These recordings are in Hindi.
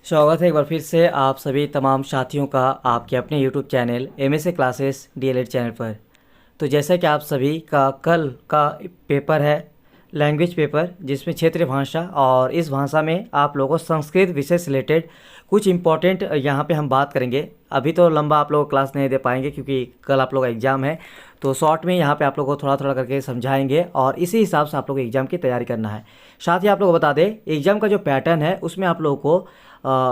स्वागत है एक बार फिर से आप सभी तमाम साथियों का आपके अपने YouTube channel MSA classes DLED channel पर। तो जैसा कि आप सभी का कल का पेपर है लैंग्वेज पेपर, जिसमें क्षेत्रीय भाषा, और इस भाषा में आप लोगों को संस्कृत विषय से रिलेटेड कुछ इंपॉर्टेंट यहाँ पे हम बात करेंगे। अभी तो लंबा आप लोग क्लास नहीं दे पाएंगे क्योंकि कल आप लोग का एग्ज़ाम है, तो शॉर्ट में यहाँ पे आप लोगों को थोड़ा थोड़ा करके समझाएंगे और इसी हिसाब से आप लोग को एग्ज़ाम की तैयारी करना है। साथ ही आप लोगों को बता दें, एग्ज़ाम का जो पैटर्न है उसमें आप लोगों को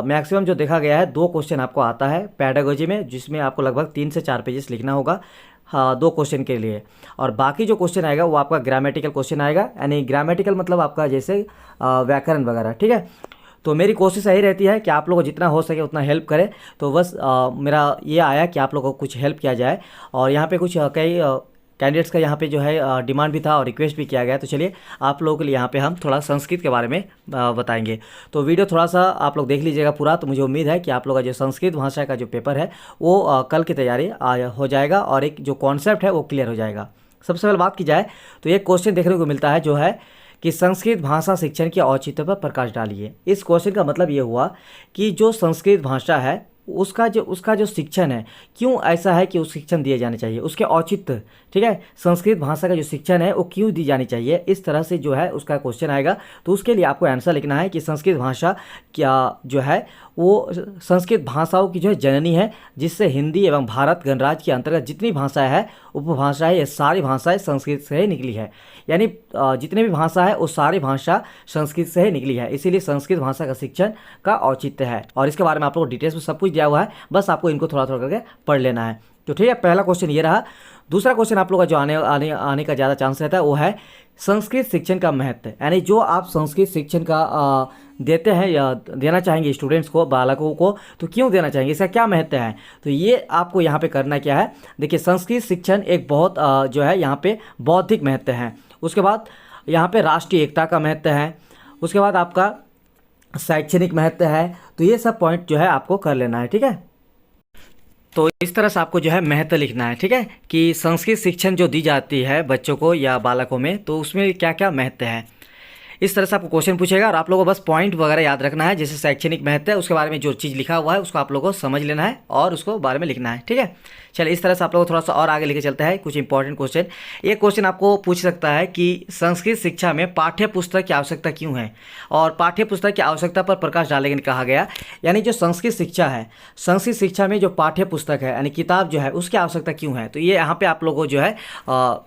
मैक्सिमम जो देखा गया है 2 क्वेश्चन आपको आता है पैडागोजी में, जिसमें आपको लगभग 3 से 4 पेजेस लिखना होगा, हाँ 2 क्वेश्चन के लिए। और बाकी जो क्वेश्चन आएगा वो आपका ग्रामेटिकल क्वेश्चन आएगा, यानी ग्रामेटिकल मतलब आपका जैसे व्याकरण वगैरह, ठीक है। तो मेरी कोशिश यही रहती है कि आप लोगों को जितना हो सके उतना हेल्प करें। तो बस मेरा ये आया कि आप लोगों को कुछ हेल्प किया जाए, और यहाँ पे कुछ कई कैंडिडेट्स का यहाँ पे जो है डिमांड भी था और रिक्वेस्ट भी किया गया। तो चलिए आप लोगों के लिए यहाँ पे हम थोड़ा संस्कृत के बारे में बताएंगे। तो वीडियो थोड़ा सा आप लोग देख लीजिएगा पूरा, तो मुझे उम्मीद है कि आप लोगों का जो संस्कृत भाषा का जो पेपर है वो कल की तैयारी हो जाएगा और एक जो कॉन्सेप्ट है वो क्लियर हो जाएगा। सबसे पहले बात की जाए तो एक क्वेश्चन देखने को मिलता है जो है कि संस्कृत भाषा शिक्षण के औचित्य पर प्रकाश डालिए। इस क्वेश्चन का मतलब ये हुआ कि जो संस्कृत भाषा है उसका जो शिक्षण है, क्यों ऐसा है कि उस शिक्षण दिए जाने चाहिए, उसके औचित्य, ठीक है, संस्कृत भाषा का जो शिक्षण है वो क्यों दी जानी चाहिए, इस तरह से जो है उसका क्वेश्चन आएगा। तो उसके लिए आपको आंसर लिखना है कि संस्कृत भाषा क्या जो है वो संस्कृत भाषाओं की जो है जननी है, जिससे हिंदी एवं भारत गणराज्य के अंतर्गत जितनी भाषाएं हैं उपभाषाएं, ये सारी भाषाएं संस्कृत से ही निकली है। यानी जितने भी भाषा है वो सारी भाषा संस्कृत से ही निकली है, इसीलिए संस्कृत भाषा का शिक्षण का औचित्य है। और इसके बारे में आप लोग डिटेल्स में सब कुछ दिया हुआ है, बस आपको इनको थोड़ा थोड़ा करके पढ़ लेना है। तो ठीक है, पहला क्वेश्चन ये रहा। दूसरा क्वेश्चन आप लोग का जो आने का ज़्यादा चांस रहता है वो है संस्कृत शिक्षण का महत्व, यानी जो आप संस्कृत शिक्षण का देते हैं या देना चाहेंगे स्टूडेंट्स को, बालकों को, तो क्यों देना चाहेंगे, इसका क्या महत्व है। तो ये आपको यहाँ पे करना क्या है, देखिए संस्कृत शिक्षण एक बहुत जो है यहाँ पे बौद्धिक महत्व है, उसके बाद यहाँ पे राष्ट्रीय एकता का महत्व है, उसके बाद आपका शैक्षणिक महत्व है। तो ये सब पॉइंट जो है आपको कर लेना है, ठीक है। तो इस तरह से आपको जो है महत्व लिखना है, ठीक है, कि संस्कृत शिक्षण जो दी जाती है बच्चों को या बालकों में, तो उसमें क्या क्या महत्व है। इस तरह से आपको क्वेश्चन पूछेगा और आप लोगों को बस पॉइंट वगैरह याद रखना है। जैसे शैक्षणिक महत्व है उसके बारे में जो चीज़ लिखा हुआ है उसको आप लोगों को समझ लेना है और उसको बारे में लिखना है, ठीक है। चलिए इस तरह से आप लोगों को थोड़ा सा और आगे लेके चलते हैं कुछ इंपॉर्टेंट क्वेश्चन। एक क्वेश्चन आपको पूछ सकता है कि संस्कृत शिक्षा में पाठ्य पुस्तक की आवश्यकता क्यों है, और पाठ्य पुस्तक की आवश्यकता पर प्रकाश डालने के कहा गया। यानी जो संस्कृत शिक्षा है, संस्कृत शिक्षा में जो पाठ्य पुस्तक है यानी किताब जो है उसकी आवश्यकता क्यों है। तो ये यहाँ पे आप लोगों को जो है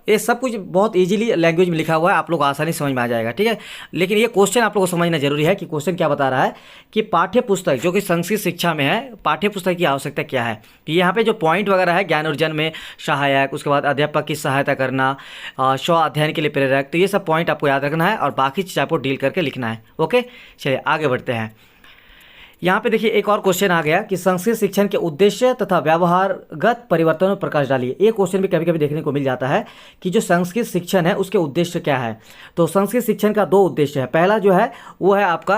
ये सब कुछ बहुत ईजिली लैंग्वेज में लिखा हुआ है, आप लोग आसानी समझ में आ जाएगा, ठीक है। लेकिन ये क्वेश्चन आप लोगों को समझना जरूरी है कि क्वेश्चन क्या बता रहा है कि पाठ्य पुस्तक जो कि संस्कृत शिक्षा में है, पाठ्य पुस्तक की आवश्यकता क्या है। तो यहाँ पे जो पॉइंट वगैरह है, ज्ञान अर्जन में सहायक, उसके बाद अध्यापक की सहायता करना, स्व अध्ययन के लिए प्रेरक, तो ये सब पॉइंट आपको याद रखना है और बाकी चीज़ आपको डील करके लिखना है। ओके, चलिए आगे बढ़ते हैं। यहाँ पे देखिए एक और क्वेश्चन आ गया कि संस्कृत शिक्षण के उद्देश्य तथा व्यवहारगत परिवर्तनों पर प्रकाश डालिए। ये क्वेश्चन भी कभी कभी देखने को मिल जाता है कि जो संस्कृत शिक्षण है उसके उद्देश्य क्या है। तो संस्कृत शिक्षण का 2 उद्देश्य है। पहला जो है वो है आपका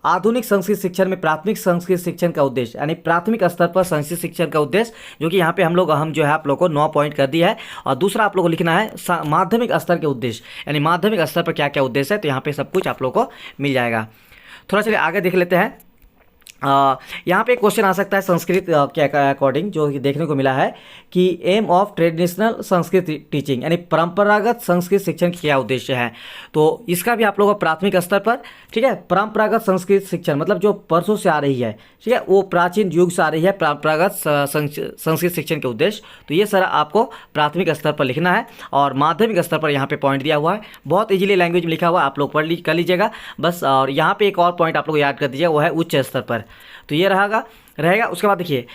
आधुनिक संस्कृत शिक्षण में प्राथमिक संस्कृत शिक्षण का उद्देश्य, यानी प्राथमिक स्तर पर संस्कृत शिक्षण का उद्देश्य, जो कि यहाँ पे हम जो है आप लोग को 9 पॉइंट कर दिया है। और दूसरा आप लोग को लिखना है माध्यमिक स्तर के उद्देश्य, यानी माध्यमिक स्तर पर क्या क्या उद्देश्य है। तो यहाँ पे सब कुछ आप लोग को मिल जाएगा। थोड़ा चलिए आगे देख लेते हैं। यहाँ पे क्वेश्चन आ सकता है संस्कृत के अकॉर्डिंग, जो देखने को मिला है कि aim of traditional Sanskrit teaching, यानी परंपरागत संस्कृत शिक्षण की क्या उद्देश्य है। तो इसका भी आप लोगों को प्राथमिक स्तर पर, ठीक है, परंपरागत संस्कृत शिक्षण मतलब जो परसों से आ रही है, ठीक है, वो प्राचीन युग से आ रही है परंपरागत संस्कृत शिक्षण के उद्देश्य। तो ये सारा आपको प्राथमिक स्तर पर लिखना है और माध्यमिक स्तर पर यहाँ पे पॉइंट दिया हुआ है, बहुत इजीली लैंग्वेज में लिखा हुआ है, आप लोग कर लीजिएगा बस। और यहाँ पे एक और पॉइंट आप लोग याद कर दीजिएगा, वो है उच्च स्तर पर। तो ये रहेगा। उसके बाद देखिए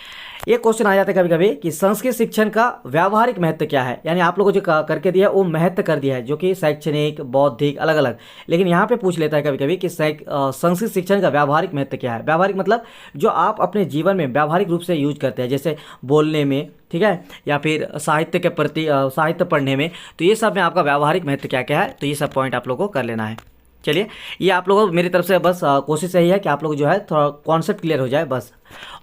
एक क्वेश्चन आ जाता है कभी कभी कि संस्कृत शिक्षण का व्यावहारिक महत्व क्या है। यानी आप लोगों को जो करके दिया है वो महत्व कर दिया है, जो कि शैक्षणिक, बौद्धिक, अलग अलग। लेकिन यहाँ पे पूछ लेता है कभी कभी कि संस्कृत शिक्षण का व्यावहारिक महत्व क्या है। व्यावहारिक मतलब जो आप अपने जीवन में व्यावहारिक रूप से यूज करते हैं, जैसे बोलने में, ठीक है, या फिर साहित्य के प्रति साहित्य पढ़ने में। तो ये सब में आपका व्यावहारिक महत्व क्या क्या है, तो ये सब पॉइंट आप लोगों को कर लेना है। चलिए ये आप लोगों मेरी तरफ से बस कोशिश यही है कि आप लोग जो है थोड़ा कॉन्सेप्ट क्लियर हो जाए बस।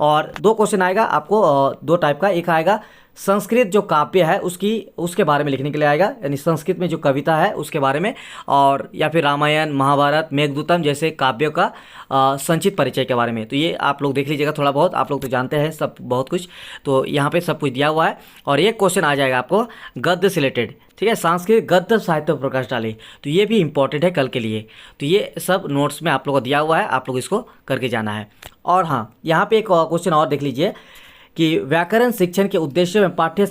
और 2 क्वेश्चन आएगा आपको, 2 टाइप का। एक आएगा संस्कृत जो काव्य है उसके बारे में लिखने के लिए आएगा, यानी संस्कृत में जो कविता है उसके बारे में, और या फिर रामायण, महाभारत, मेघदूतम जैसे काव्यों का संक्षिप्त परिचय के बारे में। तो ये आप लोग देख लीजिएगा, थोड़ा बहुत आप लोग तो जानते हैं सब बहुत कुछ, तो यहाँ पे सब कुछ दिया हुआ है। और एक क्वेश्चन आ जाएगा आपको गद्य से रिलेटेड, ठीक है, सांस्कृतिक गद्य साहित्य पर प्रकाश डालें, तो ये भी इंपॉर्टेंट है कल के लिए। तो ये सब नोट्स में आप लोगों को दिया हुआ है, आप लोग इसको करके जाना है। और हाँ, यहाँ पे एक क्वेश्चन और देख लीजिए कि व्याकरण शिक्षण के उद्देश्य में पाठ्य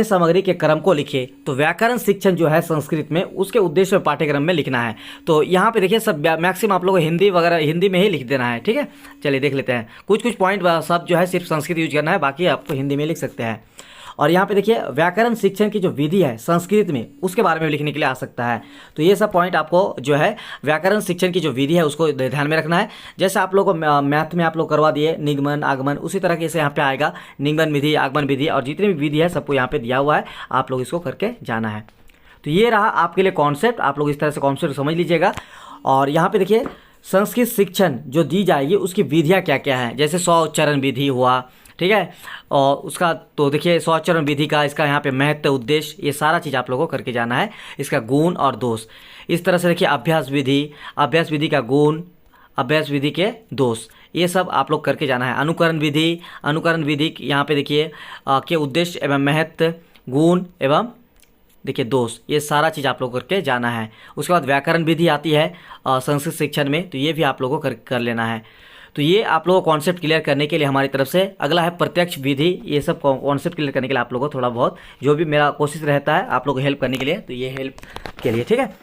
सामग्री के क्रम को लिखिए। तो व्याकरण शिक्षण जो है संस्कृत में, उसके उद्देश्य में पाठ्यक्रम में लिखना है। तो यहाँ पे देखिए सब मैक्सिमम आप लोगों को हिंदी वगैरह हिंदी में ही लिख देना है, ठीक है। चलिए देख लेते हैं, कुछ कुछ पॉइंट सब जो है सिर्फ संस्कृत यूज करना है, बाकी आपको हिंदी में लिख सकते हैं। और यहाँ पे देखिए व्याकरण शिक्षण की जो विधि है संस्कृत में, उसके बारे में लिखने के लिए आ सकता है। तो ये सब पॉइंट आपको जो है व्याकरण शिक्षण की जो विधि है उसको ध्यान में रखना है। जैसे आप लोगों को मैथ में आप लोग करवा दिए निगमन आगमन, उसी तरह के से यहाँ पे आएगा निगमन विधि, आगमन विधि, और जितनी भी विधि है सबको यहाँ पे दिया हुआ है, आप लोग इसको करके जाना है। तो ये रहा आपके लिए कॉन्सेप्ट, आप लोग इस तरह से कॉन्सेप्ट समझ लीजिएगा। और यहाँ पे देखिए संस्कृत शिक्षण जो दी जाएगी उसकी विधियाँ क्या क्या हैं, जैसे 100 उच्चारण विधि हुआ, ठीक है, और उसका तो देखिए 100 उच्चारण विधि का इसका यहाँ पे महत्व, उद्देश्य, ये सारा चीज़ आप लोगों को करके जाना है। इसका गुण और दोष, इस तरह से देखिए अभ्यास विधि का गुण, अभ्यास विधि के दोष, ये सब आप लोग करके जाना है। अनुकरण विधि यहाँ पे देखिए के उद्देश्य एवं महत्व, गुण एवं देखिए दोष, ये सारा चीज़ आप लोग करके जाना है। उसके बाद व्याकरण विधि आती है संस्कृत शिक्षण में, तो ये भी आप लोगों को कर लेना है। तो ये आप लोगों को कॉन्सेप्ट क्लियर करने के लिए हमारी तरफ से अगला है प्रत्यक्ष विधि। ये सब कॉन्सेप्ट क्लियर करने के लिए आप लोगों को थोड़ा बहुत जो भी मेरा कोशिश रहता है आप लोगों को हेल्प करने के लिए, तो ये हेल्प के लिए, ठीक है।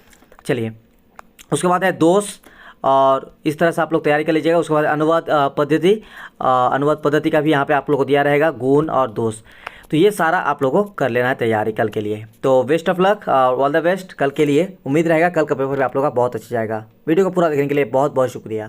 चलिए उसके बाद है दोष, और इस तरह से आप लोग तैयारी कर लीजिएगा। उसके बाद अनुवाद पद्धति का भी यहाँ पे आप लोगों को दिया रहेगा, गुण और दोष। तो ये सारा आप लोगों को कर लेना है तैयारी कल के लिए। तो best of luck, all the best कल के लिए। उम्मीद रहेगा कल का पेपर भी आप लोगों का बहुत अच्छा जाएगा। वीडियो को पूरा देखने के लिए बहुत बहुत शुक्रिया।